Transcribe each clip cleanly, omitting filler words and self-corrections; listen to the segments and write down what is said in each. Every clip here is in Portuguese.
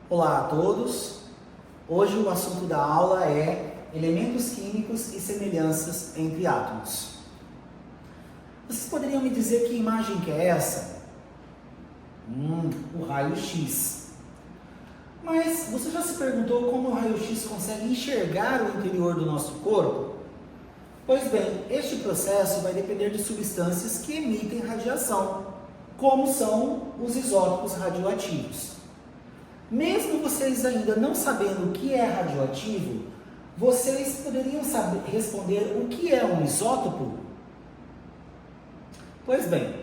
Olá a todos! Hoje o assunto da aula é elementos químicos e semelhanças entre átomos. Vocês poderiam me dizer que imagem que é essa? O raio-x. Mas você já se perguntou como o raio-x consegue enxergar o interior do nosso corpo? Pois bem, este processo vai depender de substâncias que emitem radiação, como são os isótopos radioativos. Mesmo vocês ainda não sabendo o que é radioativo, vocês poderiam responder o que é um isótopo? Pois bem,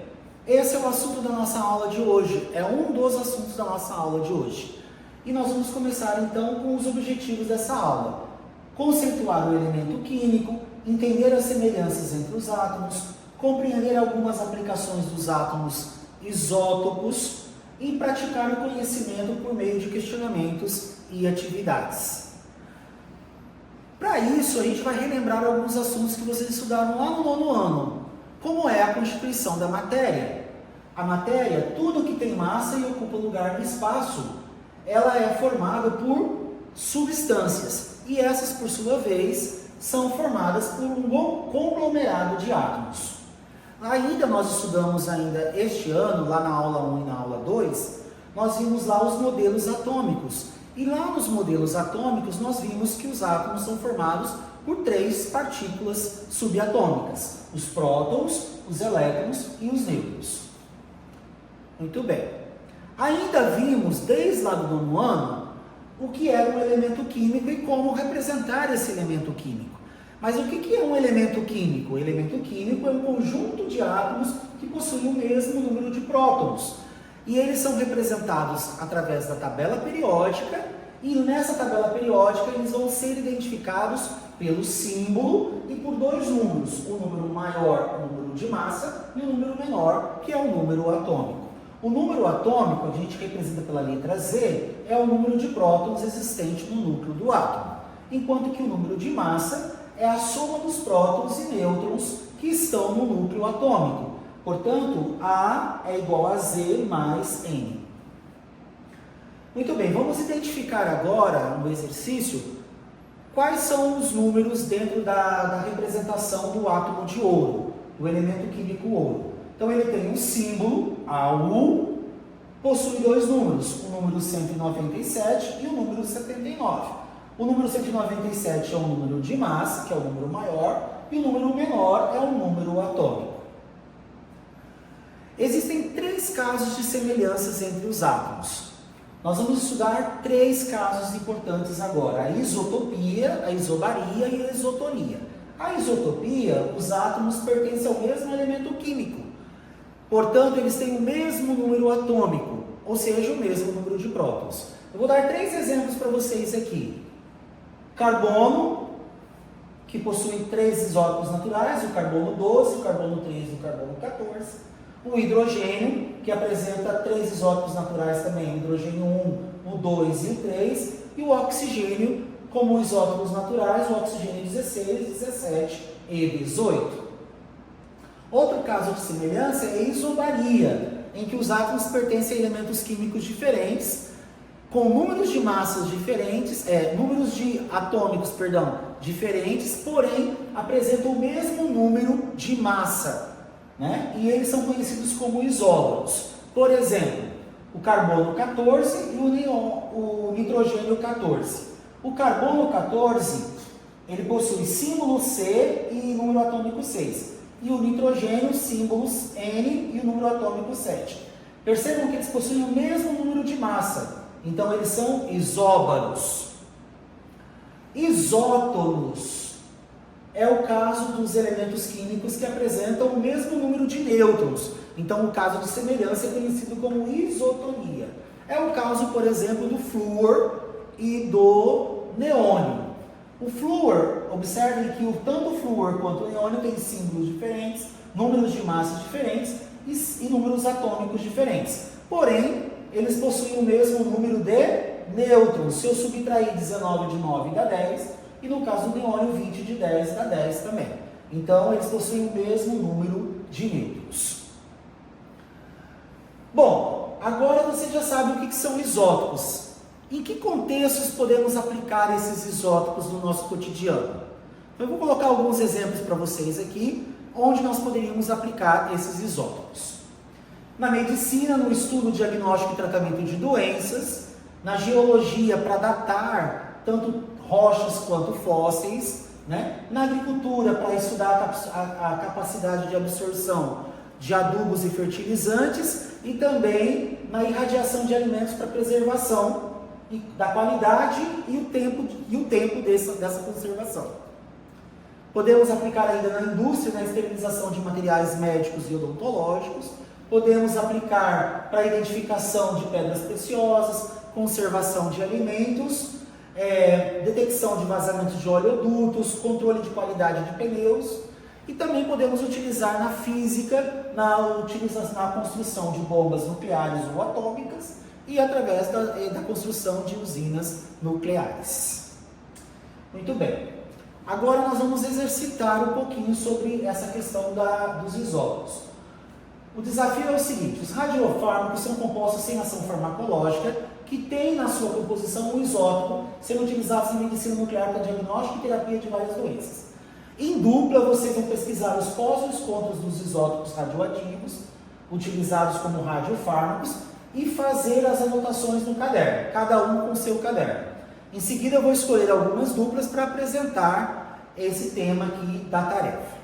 esse é o assunto da nossa aula de hoje, é um dos assuntos da nossa aula de hoje. E nós vamos começar então com os objetivos dessa aula. Conceituar o elemento químico, entender as semelhanças entre os átomos, compreender algumas aplicações dos átomos isótopos, e praticar o conhecimento por meio de questionamentos e atividades. Para isso, a gente vai relembrar alguns assuntos que vocês estudaram lá no nono ano, como é a constituição da matéria. A matéria, tudo que tem massa e ocupa lugar no espaço, ela é formada por substâncias, e essas, por sua vez, são formadas por um conglomerado de átomos. Ainda nós estudamos este ano, lá na aula 1 e na aula 2, nós vimos lá os modelos atômicos. E lá nos modelos atômicos nós vimos que os átomos são formados por 3 partículas subatômicas: os prótons, os elétrons e os nêutrons. Muito bem. Ainda vimos, desde lá do nono ano, o que era um elemento químico e como representar esse elemento químico. Mas o que é um elemento químico? O elemento químico é um conjunto de átomos que possuem o mesmo número de prótons. E eles são representados através da tabela periódica, e nessa tabela periódica eles vão ser identificados pelo símbolo e por 2 números. O número maior, o número de massa, e o número menor, que é o número atômico. O número atômico, a gente representa pela letra Z, é o número de prótons existente no núcleo do átomo. Enquanto que o número de massa é a soma dos prótons e nêutrons que estão no núcleo atômico. Portanto, A é igual a Z mais N. Muito bem, vamos identificar agora, no exercício, quais são os números dentro da representação do átomo de ouro, do elemento químico ouro. Então, ele tem um símbolo, AU, possui 2 números, o número 197 e o número 79. O número 197 é o número de massa, que é o número maior, e o número menor é o número atômico. Existem 3 casos de semelhanças entre os átomos. Nós vamos estudar 3 casos importantes agora: a isotopia, a isobaria e a isotonia. A isotopia, os átomos pertencem ao mesmo elemento químico. Portanto, eles têm o mesmo número atômico, ou seja, o mesmo número de prótons. Eu vou dar 3 exemplos para vocês aqui. Carbono, que possui 3 isótopos naturais, o carbono 12, o carbono 13 e o carbono 14. O hidrogênio, que apresenta 3 isótopos naturais também, o hidrogênio 1, o 2 e o 3. E o oxigênio, como isótopos naturais, o oxigênio 16, 17 e 18. Outro caso de semelhança é a isobaria, em que os átomos pertencem a elementos químicos diferentes, com números de massas diferentes, números de atômicos, diferentes, porém apresentam o mesmo número de massa, né? E eles são conhecidos como isóbaros. Por exemplo, o carbono 14 e o nitrogênio 14. O carbono 14, ele possui símbolo C e número atômico 6. E o nitrogênio, símbolos N e o número atômico 7. Percebam que eles possuem o mesmo número de massa. Então, eles são isóbaros. Isótonos é o caso dos elementos químicos que apresentam o mesmo número de nêutrons. Então, o caso de semelhança é conhecido como isotonia. É o caso, por exemplo, do flúor e do neônio. O flúor, observem que tanto o flúor quanto o neônio têm símbolos diferentes, números de massas diferentes e números atômicos diferentes. Porém, eles possuem o mesmo número de nêutrons. Se eu subtrair 19 de 9 dá 10, e no caso do neônio 20 de 10 dá 10 também. Então, eles possuem o mesmo número de nêutrons. Bom, agora você já sabe o que são isótopos. Em que contextos podemos aplicar esses isótopos no nosso cotidiano? Então, eu vou colocar alguns exemplos para vocês aqui, onde nós poderíamos aplicar esses isótopos. Na medicina, no estudo, diagnóstico e tratamento de doenças, na geologia, para datar tanto rochas quanto fósseis, né? Na agricultura, para estudar a capacidade de absorção de adubos e fertilizantes, e também na irradiação de alimentos para preservação da qualidade e o tempo dessa conservação. Podemos aplicar ainda na indústria, na esterilização de materiais médicos e odontológicos. Podemos aplicar para identificação de pedras preciosas, conservação de alimentos, detecção de vazamentos de oleodutos, controle de qualidade de pneus. E também podemos utilizar na física, na construção de bombas nucleares ou atômicas e através da construção de usinas nucleares. Muito bem. Agora nós vamos exercitar um pouquinho sobre essa questão dos isótopos. O desafio é o seguinte: os radiofármacos são compostos sem ação farmacológica que têm na sua composição um isótopo sendo utilizados na medicina nuclear para diagnóstico e terapia de várias doenças. Em dupla, vocês vão pesquisar os pós e os contras dos isótopos radioativos utilizados como radiofármacos e fazer as anotações no caderno, cada um com o seu caderno. Em seguida, eu vou escolher algumas duplas para apresentar esse tema aqui da tarefa.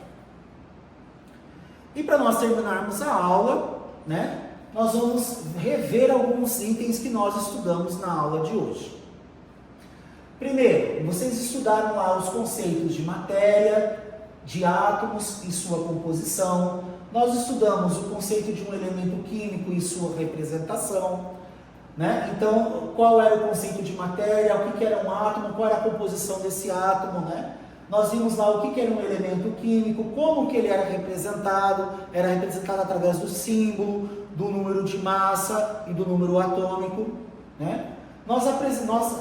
E para nós terminarmos a aula, né, nós vamos rever alguns itens que nós estudamos na aula de hoje. Primeiro, vocês estudaram lá os conceitos de matéria, de átomos e sua composição. Nós estudamos o conceito de um elemento químico e sua representação. Né? Então, qual era o conceito de matéria, o que era um átomo, qual era a composição desse átomo, né? Nós vimos lá o que era um elemento químico, como que ele era representado através do símbolo, do número de massa e do número atômico, né? Nós aprendemos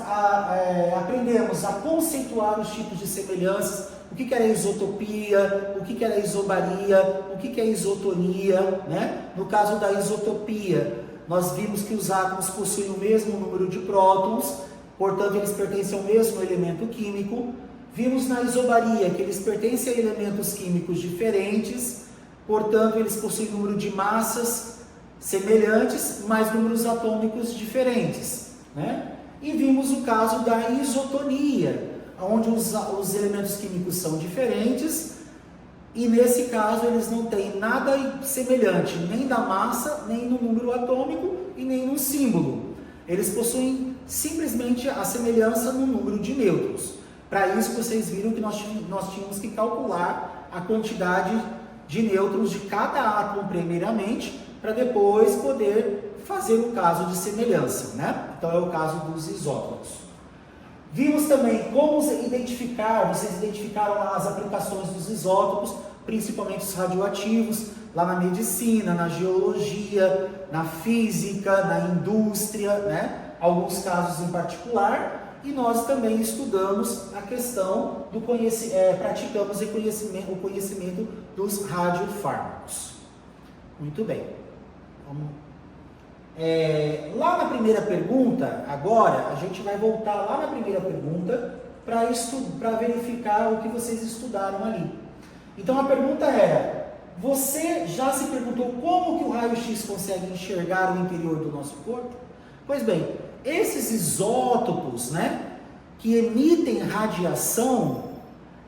a conceituar os tipos de semelhanças, o que era isotopia, o que era isobaria, o que é isotonia, né? No caso da isotopia, nós vimos que os átomos possuem o mesmo número de prótons, portanto eles pertencem ao mesmo elemento químico. Vimos na isobaria que eles pertencem a elementos químicos diferentes, portanto eles possuem número de massas semelhantes, mas números atômicos diferentes, né? E vimos o caso da isotonia, onde os elementos químicos são diferentes, e nesse caso eles não têm nada semelhante, nem da massa, nem no número atômico e nem no símbolo. Eles possuem simplesmente a semelhança no número de nêutrons. Para isso vocês viram que nós tínhamos que calcular a quantidade de nêutrons de cada átomo primeiramente, para depois poder fazer o caso de semelhança, né? Então é o caso dos isótopos. Vimos também como identificar, vocês identificaram lá as aplicações dos isótopos, principalmente os radioativos, lá na medicina, na geologia, na física, na indústria, né? Alguns casos em particular, e nós também estudamos a questão do praticamos o conhecimento dos radiofármacos. Muito bem. Lá na primeira pergunta, agora, a gente vai voltar lá na primeira pergunta para verificar o que vocês estudaram ali. Então a pergunta era: você já se perguntou como que o raio-x consegue enxergar o interior do nosso corpo? Pois bem, esses isótopos, né, que emitem radiação,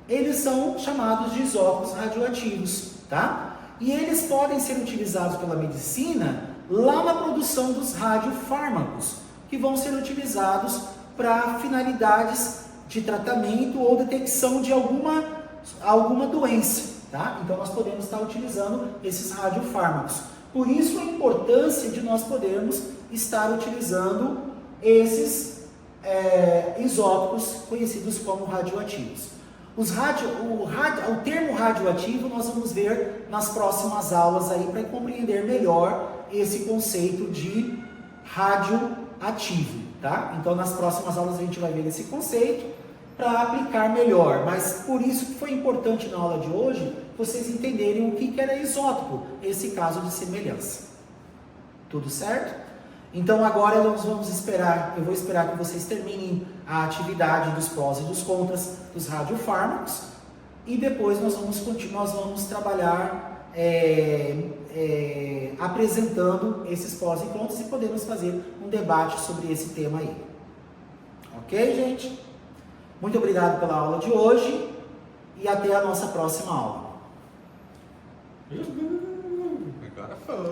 eles são chamados de isótopos radioativos, tá? E eles podem ser utilizados pela medicina lá na produção dos radiofármacos, que vão ser utilizados para finalidades de tratamento ou detecção de alguma doença, tá? Então nós podemos estar utilizando esses radiofármacos. Por isso a importância de nós podermos estar utilizando esses isótopos conhecidos como radioativos. O termo radioativo nós vamos ver nas próximas aulas aí para compreender melhor esse conceito de radioativo, tá? Então nas próximas aulas a gente vai ver esse conceito para aplicar melhor, mas por isso que foi importante na aula de hoje vocês entenderem o que era isótopo, esse caso de semelhança. Tudo certo? Então agora nós vamos esperar, eu vou esperar que vocês terminem a atividade dos prós e dos contras dos radiofármacos e depois nós vamos trabalhar apresentando esses prós e contras e podemos fazer um debate sobre esse tema aí. Ok, gente? Muito obrigado pela aula de hoje e até a nossa próxima aula. Agora foi.